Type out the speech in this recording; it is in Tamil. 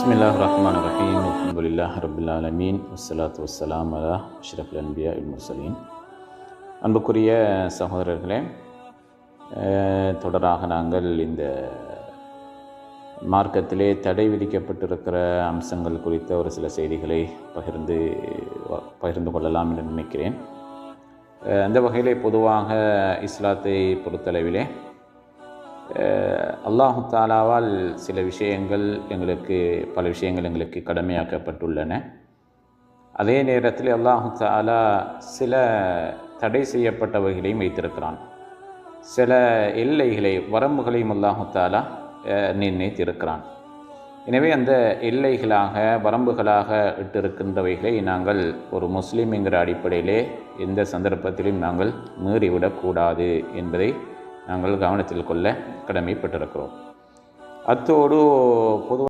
பிஸ்மில்லாஹிர்ரஹ்மானிர்ரஹீம். அல்ஹம்துலில்லாஹி ரப்பில் ஆலமீன். வஸ்ஸலாத்து வஸ்ஸலாமு அலா அஷ்ரஃபில் அன்பியா வல் முர்சலீன். அன்புக்குரிய சகோதரர்களே, தொடராக நாங்கள் இந்த மார்க்கத்திலே தடை விதிக்கப்பட்டிருக்கிற அம்சங்கள் குறித்த ஒரு சில செய்திகளை பகிர்ந்து கொள்ளலாம் என்று நினைக்கிறேன். அந்த வகையிலே பொதுவாக இஸ்லாத்தை பொறுத்தளவிலே அல்லாஹு தாலாவால் பல விஷயங்கள் எங்களுக்கு கடமையாக்கப்பட்டுள்ளன. அதே நேரத்தில் அல்லாஹு தாலா சில தடை செய்யப்பட்டவைகளையும் வைத்திருக்கிறான். சில எல்லைகளை, வரம்புகளையும் அல்லாஹு தாலா நிர்ணயித்திருக்கிறான். எனவே அந்த எல்லைகளாக, வரம்புகளாக இட்டிருக்கின்றவைகளை நாங்கள் ஒரு முஸ்லீம் என்கிற அடிப்படையிலே எந்த சந்தர்ப்பத்திலும் நாங்கள் மீறிவிடக்கூடாது என்பதை நாங்கள் கவனத்தில் கொள்ள கடமைப்பட்டிருக்கிறோம். அத்தோடு பொதுவாக